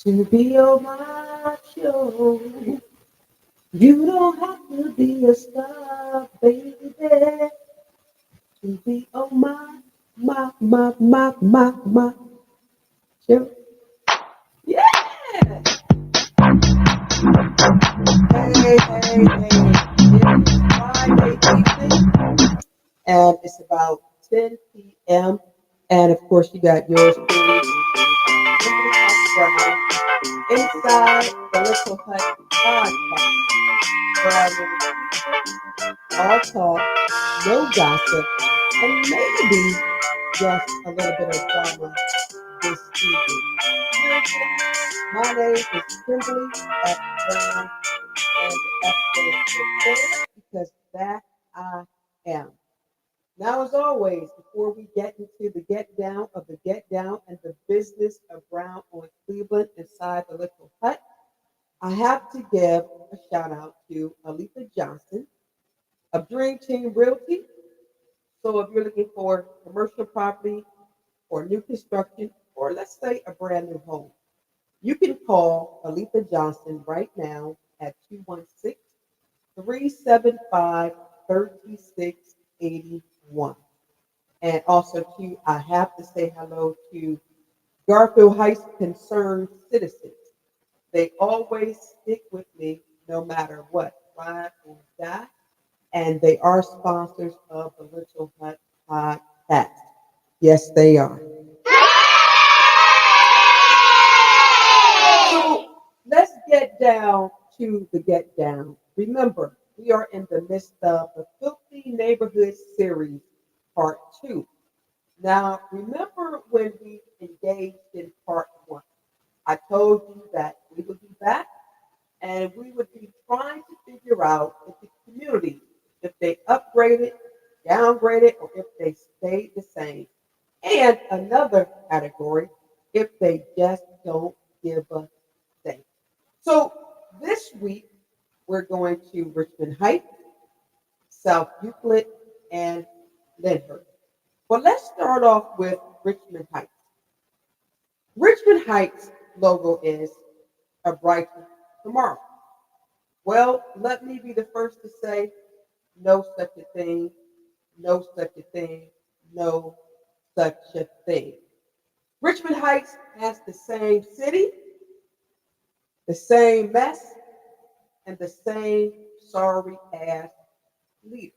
To be on my show, you don't have to be a star, baby. To be on my show. Yeah! Hey. It is Friday evening, and it's about 10 p.m. And of course, you got yours truly, Brown, inside the Little Hut podcast, where I will all talk, no gossip, and maybe just a little bit of drama this evening. My name is Kimberly F. Brown, and the episode is there because that I am. Now, as always, before we get into the get down of the get down and the business of Brown on Cleveland inside the Little Hut, I have to give a shout out to Aletha Johnson of Dream Team Realty. So, if you're looking for commercial property or new construction, or let's say a brand new home, you can call Aletha Johnson right now at 216-375 3681. And also, too, I have to say hello to Garfield Heights concerned citizens. They always stick with me no matter what, ride or die. And they are sponsors of the Little Hut podcast. Yes, they are. So let's get down to the get down. Remember, we are in the midst of the Filthy Neighborhood series, part two. Now, remember when we engaged in part one? I told you that we would be back and we would be trying to figure out if the community, if they upgraded, downgraded, or if they stayed the same. And another category, if they just don't give a thing. So this week, we're going to Richmond Heights, South Euclid, and Lyndhurst. But let's start off with Richmond Heights. Richmond Heights logo is a brighter tomorrow. Well, let me be the first to say no such a thing, no such a thing, no such a thing. Richmond Heights has the same city, the same mess, and the same sorry ass leader.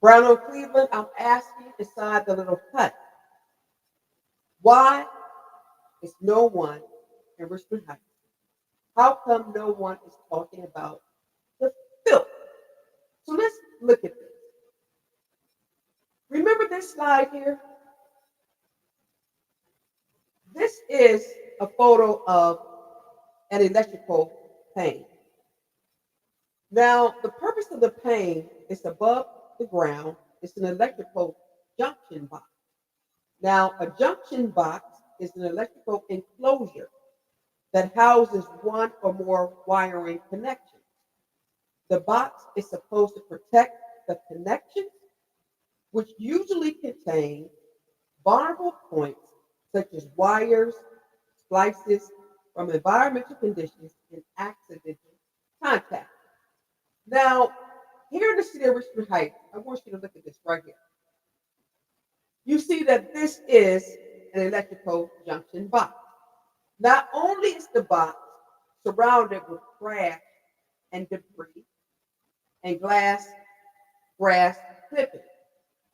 Brown on Cleveland, I'm asking inside the Little Hut, why is no one in Richmond Heights? How come no one is talking about the filth? So let's look at this. Remember this slide here? This is a photo of an electrical pane. Now, the purpose of the pane is above the ground. It's an electrical junction box. Now, a junction box is an electrical enclosure that houses one or more wiring connections. The box is supposed to protect the connections, which usually contain vulnerable points such as wires, splices from environmental conditions, and accidental contact. Now, here in the city of Richmond Heights, I want you to look at this right here. You see that this is an electrical junction box. Not only is the box surrounded with trash and debris and glass, grass, clipping,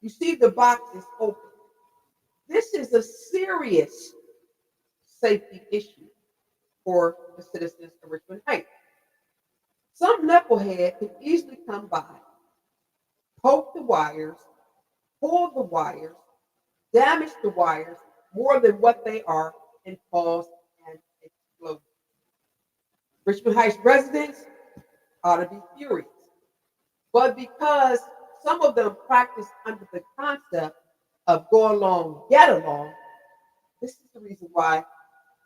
you see the box is open. This is a serious safety issue for the citizens of Richmond Heights. Some knucklehead can easily come by, poke the wires, pull the wires, damage the wires more than what they are, and cause an explosion. Richmond Heights residents ought to be furious. But because some of them practice under the concept of go along, get along, this is the reason why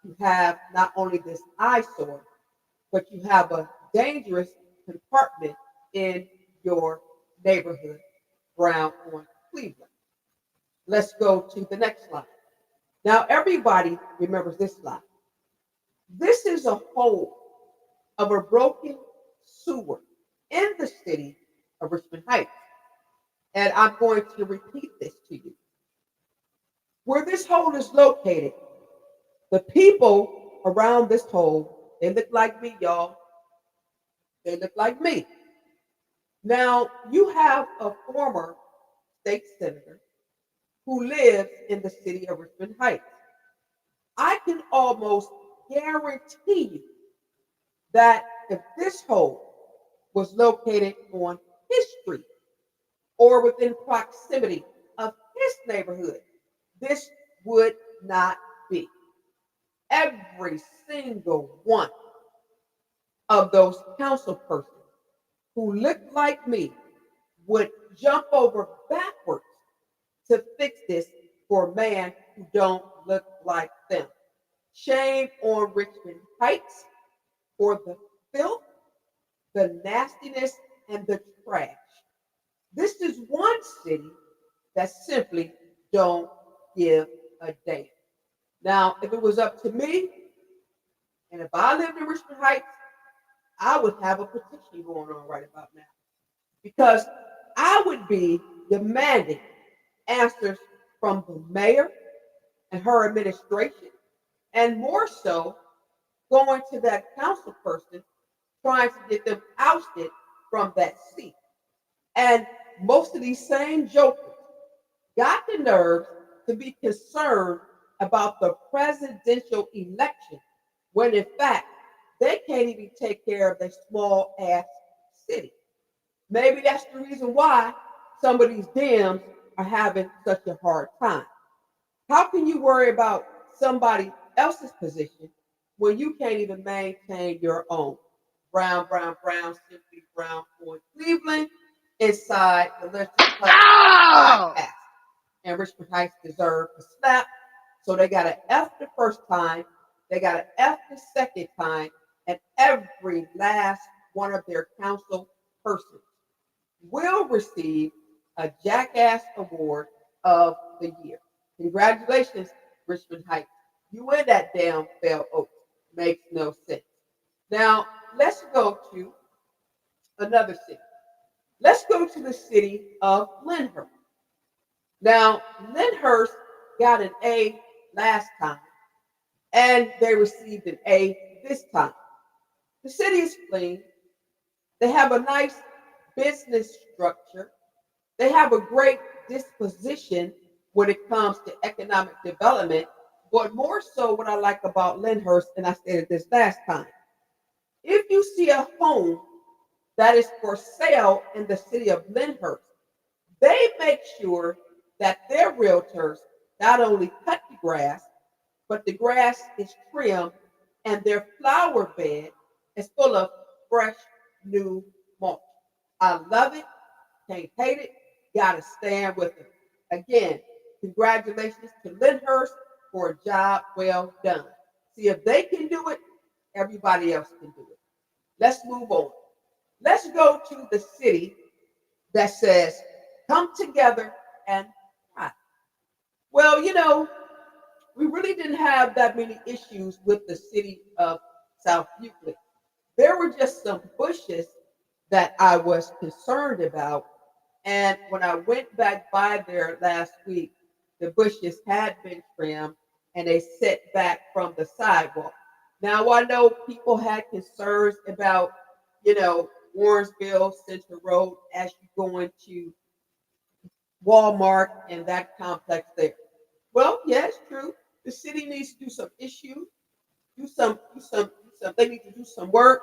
you have not only this eyesore, but you have a dangerous compartment in your neighborhood, Brown on Cleveland. Let's go to the next slide. Now, everybody remembers this slide. This is a whole of a broken sewer in the city of Richmond Heights. And I'm going to repeat this to you. Where this hole is located, the people around this hole, they look like me, y'all. They look like me. Now, you have a former state senator who lives in the city of Richmond Heights. I can almost guarantee you that if this hole was located on his street or within proximity of his neighborhood, this would not be. Every single one of those council persons who looked like me would jump over backwards to fix this for a man who don't look like them. Shame on Richmond Heights for the filth, the nastiness, and the trash. This is one city that simply don't give a damn. Now, if it was up to me, and if I lived in Richmond Heights, I would have a petition going on right about now. Because I would be demanding answers from the mayor and her administration, and more so, going to that council person trying to get them ousted from that seat. And most of these same jokers got the nerve to be concerned about the presidential election when in fact they can't even take care of their small ass city. Maybe that's the reason why some of these Dems are having such a hard time. How can you worry about somebody else's position when you can't even maintain your own? Brown, brown, brown, simply brown for Cleveland inside the Lyndhurst podcast. And Richmond Heights deserve a slap. So they got an F the first time, they got an F the second time, and every last one of their council persons will receive a Jackass Award of the Year. Congratulations, Richmond Heights. You win that damn Bell Oaks. Makes no sense. Now, let's go to another city. Let's go to the city of Lyndhurst. Now, Lyndhurst got an A last time, and they received an A this time. The city is clean. They have a nice business structure. They have a great disposition when it comes to economic development. But more so, what I like about Lyndhurst, and I stated this last time, if you see a home that is for sale in the city of Lyndhurst, they make sure that their realtors not only cut the grass, but the grass is trimmed and their flower bed is full of fresh new mulch. I love it, can't hate it, gotta stand with it. Again, congratulations to Lyndhurst for a job well done. See, if they can do it, everybody else can do it. Let's move on. Let's go to the city that says, come together and thrive. Well, we really didn't have that many issues with the city of South Euclid. There were just some bushes that I was concerned about. And when I went back by there last week, the bushes had been trimmed and they set back from the sidewalk. Now, I know people had concerns about, Warrensville Central Road as you go into Walmart and that complex there. Well, yeah, it's true. The city needs to do some issues, they need to do some work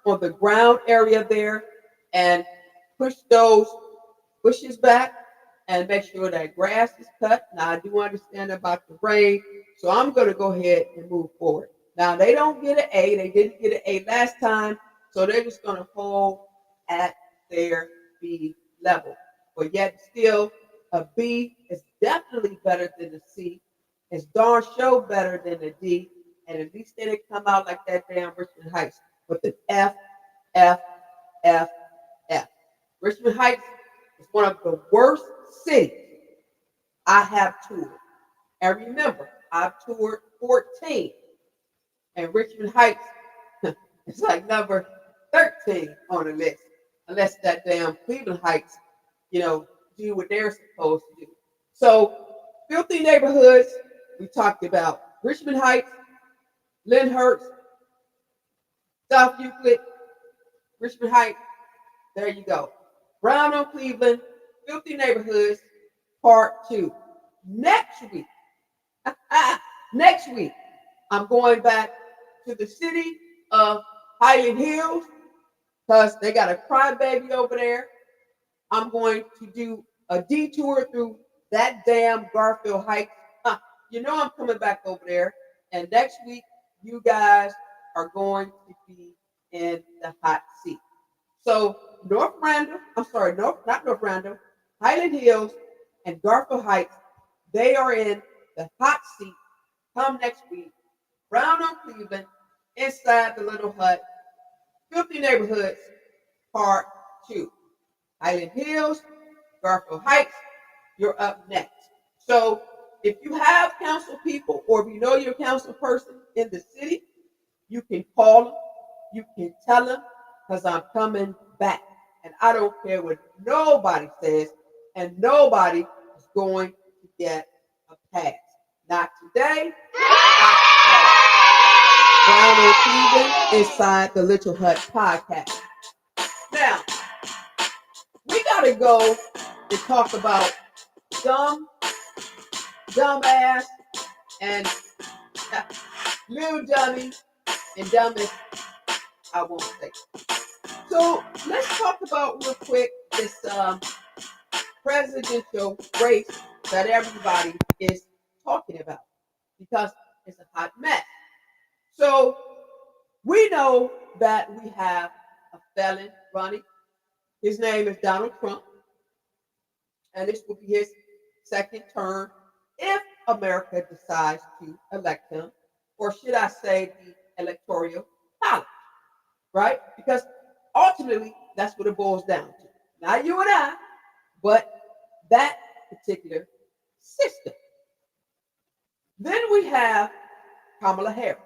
on the ground area there and push those bushes back and make sure that grass is cut. Now, I do understand about the rain, so I'm going to go ahead and move forward. Now, they don't get an A. They didn't get an A last time, so they're just going to hold at their B level. But yet still, a B is definitely better than a C. It's darn sure better than a D. And at least they didn't come out like that damn Richmond Heights with an F, F, F, F. Richmond Heights is one of the worst cities I have toured. And remember, I've toured 14. And Richmond Heights is like number 13 on the list, unless that damn Cleveland Heights, do what they're supposed to do. So, filthy neighborhoods, we talked about Richmond Heights, Lyndhurst, South Euclid, Richmond Heights. There you go. Brown on Cleveland, filthy neighborhoods, part 2. Next week, I'm going back to the city of Highland Hills because they got a crybaby over there. I'm going to do a detour through that damn Garfield Heights. I'm coming back over there. And next week, you guys are going to be in the hot seat. So not North Randall, Highland Hills, and Garfield Heights, they are in the hot seat. Come next week. Brown on Cleveland, inside the little hut, filthy neighborhoods, part 2. Highland Hills, Garfield Heights, you're up next. So if you have council people or if you know your council person in the city, you can call them, you can tell them, because I'm coming back. And I don't care what nobody says, and nobody is going to get a pass. Not today, not today. Brown and Cleveland inside the Little Hut podcast. Now, we got to go and talk about dumbass, and little dummy, and dumbest, I won't say. So let's talk about real quick this presidential race that everybody is talking about because it's a hot mess. So we know that we have a felon running. His name is Donald Trump, and this will be his second term if America decides to elect him, or should I say the electoral college, right? Because ultimately, that's what it boils down to. Not you and I, but that particular system. Then we have Kamala Harris.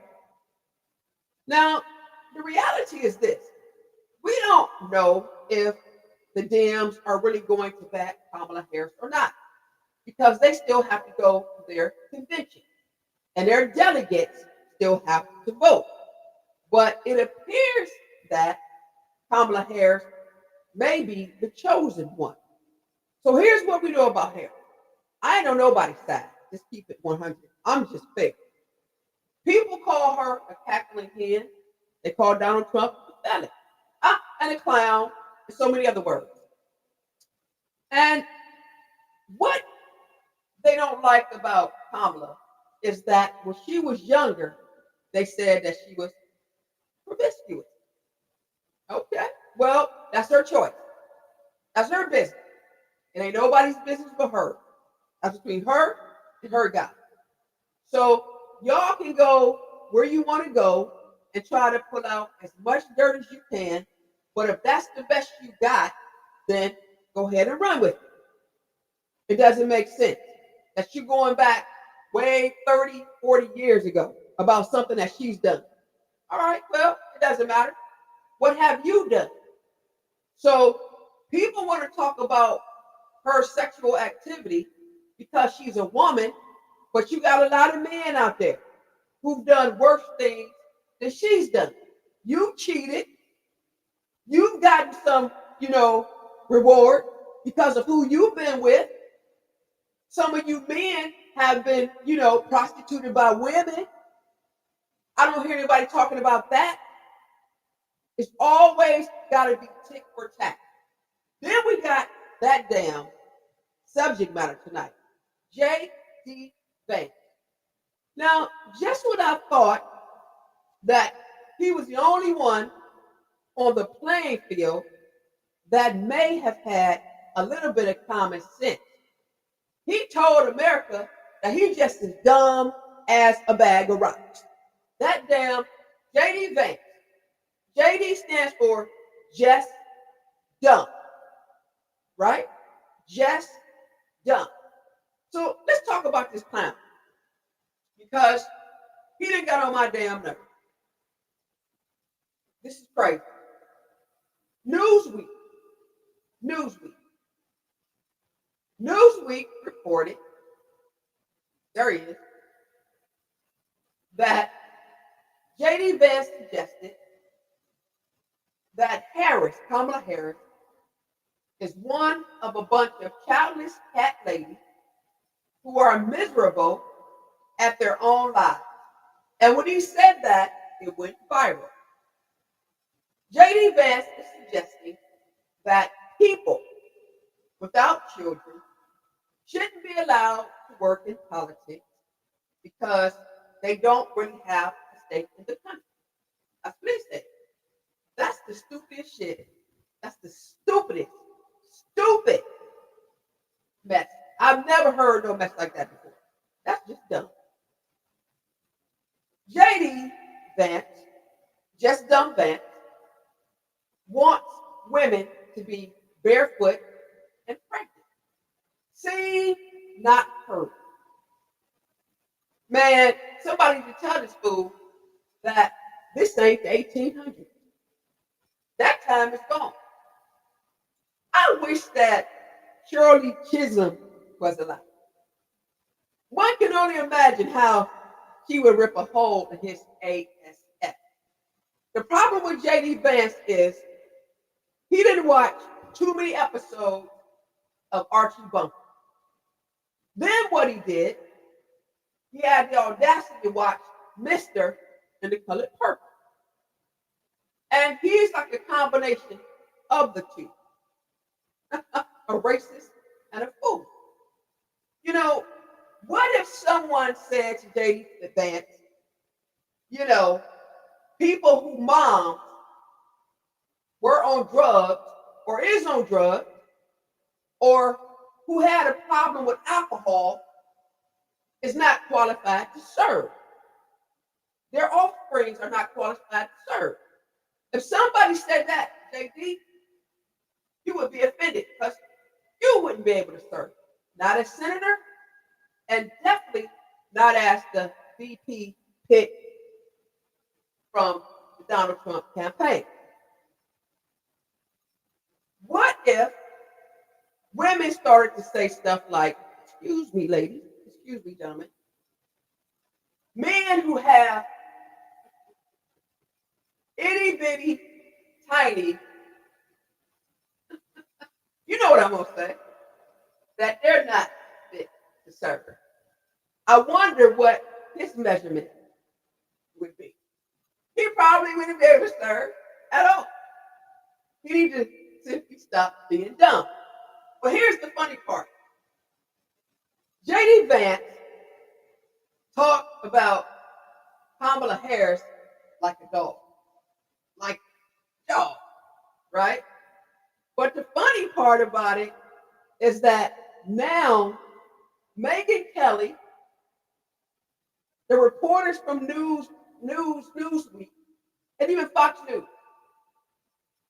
Now, the reality is this. We don't know if the Dems are really going to back Kamala Harris or not, because they still have to go to their convention, and their delegates still have to vote. But it appears that Kamala Harris may be the chosen one. So here's what we know about Harris. I ain't on nobody's side. Just keep it 100. I'm just fair. People call her a cackling hen. They call Donald Trump a felon, and a clown, and so many other words. And what they don't like about Kamala is that when she was younger, they said that she was promiscuous. Okay, well, that's her choice. That's her business. It ain't nobody's business but her. That's between her and her God. So y'all can go where you want to go and try to pull out as much dirt as you can. But if that's the best you got, then go ahead and run with it. It doesn't make sense that you're going back way 30, 40 years ago about something that she's done. All right, well, it doesn't matter. What have you done? So people want to talk about her sexual activity because she's a woman, but you got a lot of men out there who've done worse things than she's done. You cheated. You've gotten some, reward because of who you've been with. Some of you men have been, prostituted by women. I don't hear anybody talking about that. It's always got to be tick for tack. Then we got that damn subject matter tonight, JD Vance. Now, just when I thought that he was the only one on the playing field that may have had a little bit of common sense, he told America that he's just as dumb as a bag of rocks. That damn JD Vance. JD stands for just dumb, right? Just dumb. So let's talk about this clown, because he done got on my damn nerve. This is crazy. Newsweek. Newsweek. Newsweek reported, there he is, that JD Vance suggested that Kamala Harris, is one of a bunch of childless cat ladies who are miserable at their own lives. And when he said that, it went viral. JD Vance is suggesting that people without children shouldn't be allowed to work in politics because they don't really have a stake in the country. That's what he said. That's the stupidest shit. That's the stupid mess. I've never heard no mess like that before. That's just dumb. JD Vance, just dumb Vance, wants women to be barefoot and pregnant. Seen, not heard. Man, somebody should tell this fool that this ain't the 1800s. That time is gone. I wish that Shirley Chisholm was alive. One can only imagine how she would rip a hole in his ASF. The problem with JD Vance is he didn't watch too many episodes of Archie Bunker. Then what he did, he had the audacity to watch Mr. and the Colored Purple. And he's like a combination of the two. A racist and a fool. You know, what if someone said to JD Vance, you know, people who moms were on drugs or is on drugs or who had a problem with alcohol is not qualified to serve. Their offsprings are not qualified to serve. If somebody said that, JD, you would be offended because you wouldn't be able to serve. Not as senator and definitely not as the VP pick from the Donald Trump campaign. What if women started to say stuff like, excuse me, ladies, excuse me, gentlemen, men who have itty bitty, tiny, you know what I'm going to say, that they're not fit to serve. I wonder what his measurement would be. He probably wouldn't be able to serve at all. He needs to simply stop being dumb. But here's the funny part. JD Vance talked about Kamala Harris like a dog. Like a dog, right? But the funny part about it is that now Megyn Kelly, the reporters from Newsweek, and even Fox News,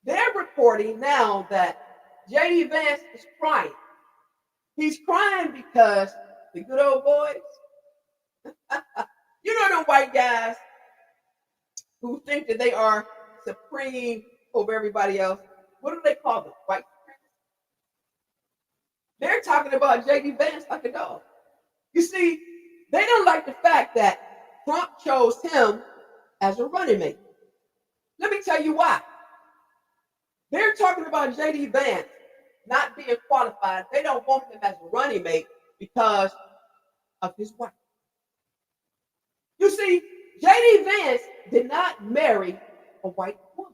they're reporting now that JD Vance is crying. He's crying because the good old boys, you know the white guys who think that they are supreme over everybody else. What do they call them? White supremacists. They're talking about JD Vance like a dog. You see, they don't like the fact that Trump chose him as a running mate. Let me tell you why. They're talking about JD Vance not being qualified. They don't want him as a running mate because of his wife. You see, JD Vance did not marry a white woman.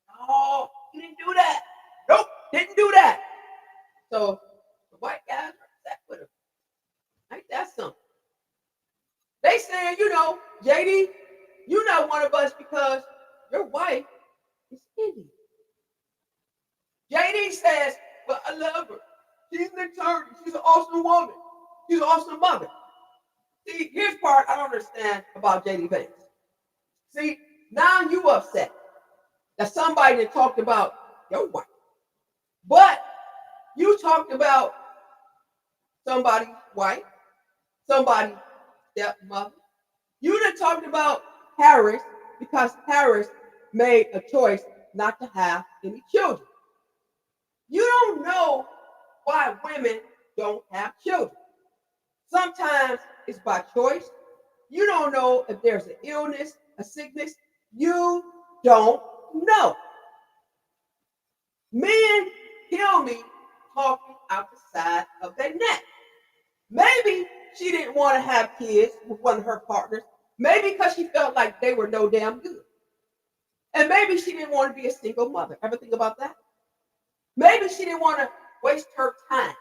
No, he didn't do that. Nope, didn't do that. So the white guys are upset with him. Ain't that something? They saying, you know, JD, you're not one of us because your wife is Indian. JD says, but I love her. She's an attorney. She's an awesome woman. She's an awesome mother. See, here's part I don't understand about JD Vance. See, now you upset that somebody that talked about your wife. But you talked about somebody's wife, somebody's stepmother. You done talked about Harris because Harris made a choice not to have any children. You don't know why women don't have children. Sometimes it's by choice. You don't know if there's an illness, a sickness. You don't know. Men kill me talking out the side of their neck. Maybe she didn't want to have kids with one of her partners. Maybe because she felt like they were no damn good. And maybe she didn't want to be a single mother. Ever think about that? Maybe she didn't want to waste her time.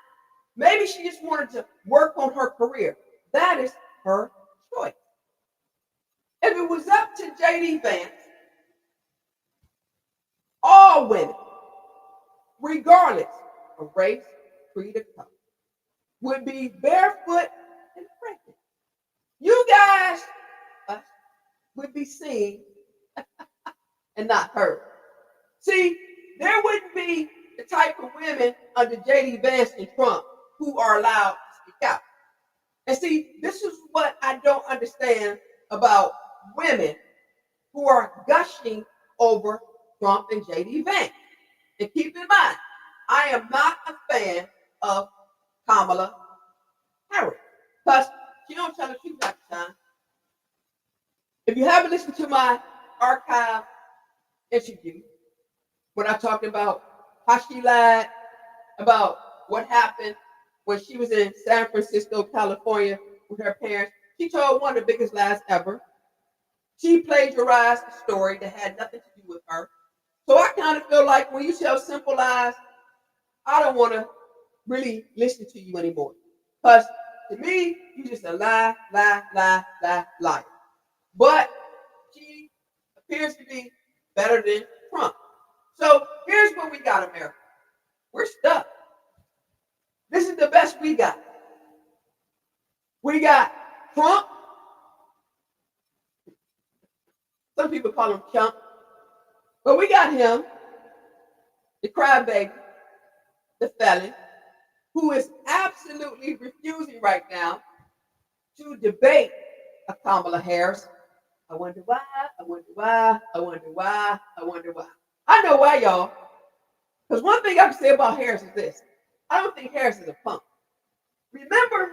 Maybe she just wanted to work on her career. That is her choice. If it was up to JD Vance, all women, regardless of race, creed, or color, would be barefoot and pregnant. You guys would be seen and not heard. See, there wouldn't be the type of women under JD Vance and Trump who are allowed to speak out. And see, this is what I don't understand about women who are gushing over Trump and JD Vance. And keep in mind, I am not a fan of Kamala Harris because she don't tell the truth half the time. If you haven't listened to my archive interview, when I talked about how she lied about what happened when she was in San Francisco, California with her parents, she told one of the biggest lies ever. She plagiarized a story that had nothing to do with her. So I kind of feel like when you tell simple lies, I don't want to really listen to you anymore. Because to me, you just a lie, liar. But she appears to be better than Trump. So here's what we got, America. We're stuck. This is the best we got. We got Trump. Some people call him Chump. But we got him, the crybaby, the felon, who is absolutely refusing right now to debate a Kamala Harris. I wonder why, I wonder why, I wonder why, I wonder why. I know why, y'all. Because one thing I can say about Harris is this. I don't think Harris is a punk. Remember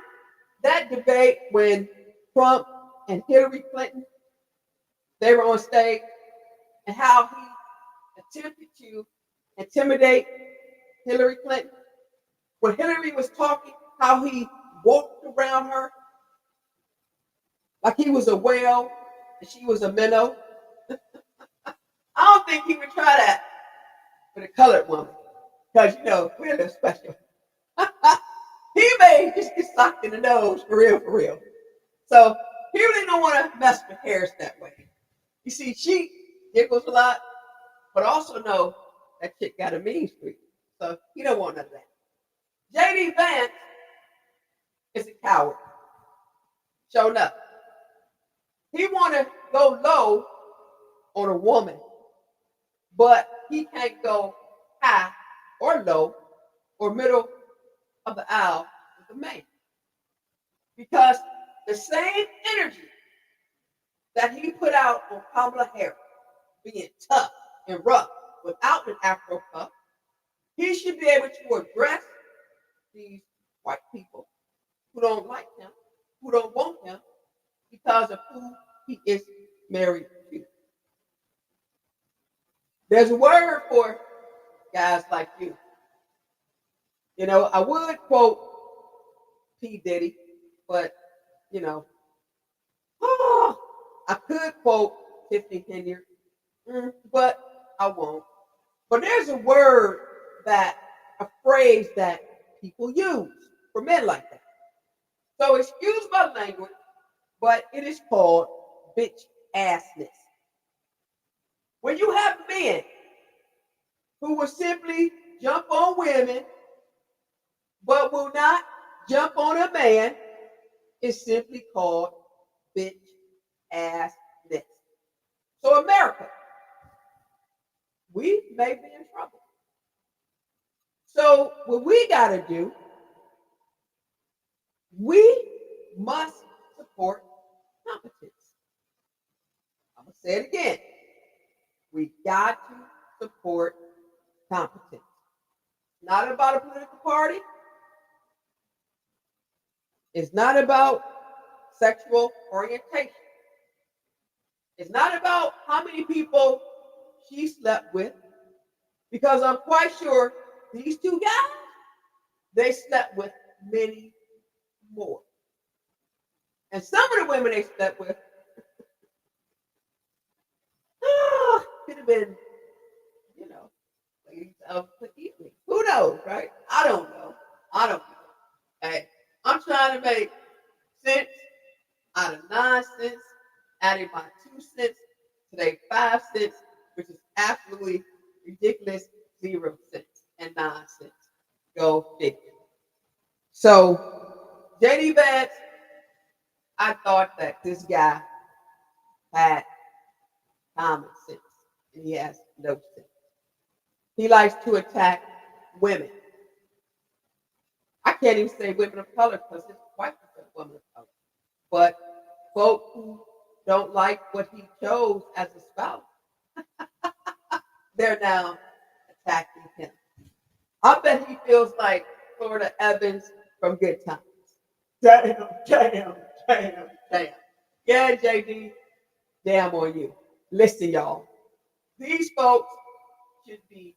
that debate when Trump and Hillary Clinton, they were on stage, and how he attempted to intimidate Hillary Clinton? When Hillary was talking, how he walked around her like he was a whale and she was a minnow. I don't think he would try that with a colored woman because, you know, we're a little special. He may just get socked in the nose for real, for real. So he really don't want to mess with Harris that way. You see, she giggles a lot, but also know that chick got a mean streak. So he don't want none of that. JD Vance is a coward. Showing up. He want to go low on a woman, but he can't go high or low or middle of the aisle with a man. Because the same energy that he put out on Kamala Harris, being tough and rough without an Afro puff, he should be able to address these white people who don't like him, who don't want him, because of who he is married to. There's a word for guys like you. You know, I would quote P. Diddy, but, you know, I could quote Tiffany Henry, but I won't. But there's a word a phrase that people use for men like that. So excuse my language, but it is called bitch assness. When you have men who will simply jump on women, but will not jump on a man, it's simply called bitch assness. So America, we may be in trouble. So what we got to do, we must support competence. I'm going to say it again. We got to support competence. Not about a political party. It's not about sexual orientation. It's not about how many people she slept with, because I'm quite sure these two guys, they slept with many more. And some of the women they slept with could have been, you know, ladies of the evening. Who knows, right? I don't know. Hey, I'm trying to make sense out of nonsense, adding my 2 cents to their 5 cents, which is absolutely ridiculous, 0 cents and 9 cents. Go figure. So, JD Vance, I thought that this guy had common sense, and he has no sense. He likes to attack women. I can't even say women of color because his wife is a woman of color. But folks who don't like what he chose as a spouse, they're now attacking him. I bet he feels like Florida Evans from Good Times. Damn, damn, damn, damn. Yeah, JD, damn on you. Listen, y'all. These folks should be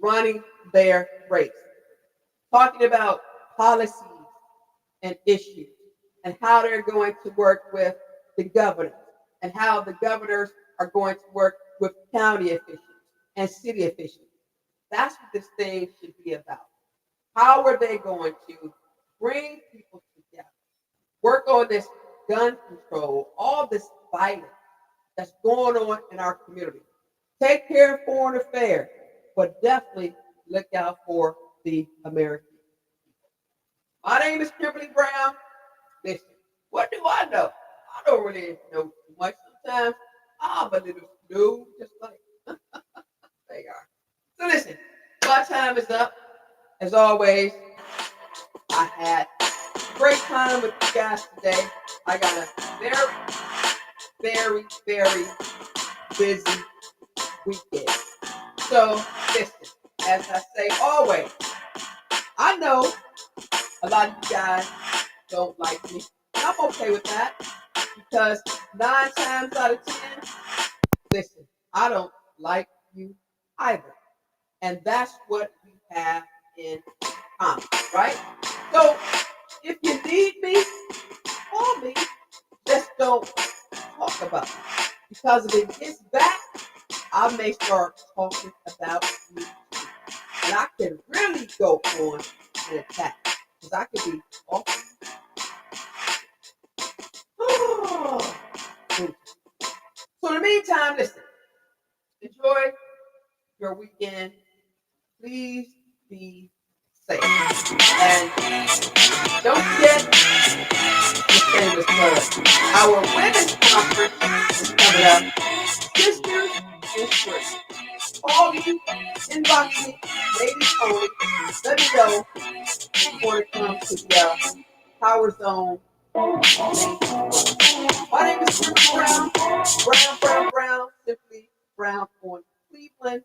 running their race, talking about policies and issues and how they're going to work with the governors and how the governors are going to work with county officials and city officials. That's what this thing should be about. How are they going to bring people together, work on this gun control, all this violence that's going on in our community? Take care of foreign affairs, but definitely look out for the American people. My name is Kimberly Brown. Listen, what do I know? I don't really know too much. Sometimes I'm a little snooze, just like they are. So listen, my time is up. As always, I had a great time with you guys today. I got a very, very busy weekend. So listen, as I say always, I know a lot of you guys don't like me. I'm okay with that because 9 times out of 10, listen, I don't like you either. And that's what we have in common, right? So if you need me, call me. Just don't talk about it. Because if it gets back, I may start talking about you too. And I can really go on an attack. Because I could be talking. So in the meantime, listen, enjoy your weekend. Please be safe. And don't forget the famous word. Our women's conference is coming up. Sisters in Spring. Call me, inbox me, ladies only. Let me know if you want to come to the Power Zone. My name is Richard Brown. Brown, simply Brown on Cleveland.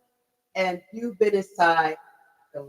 And you've been inside the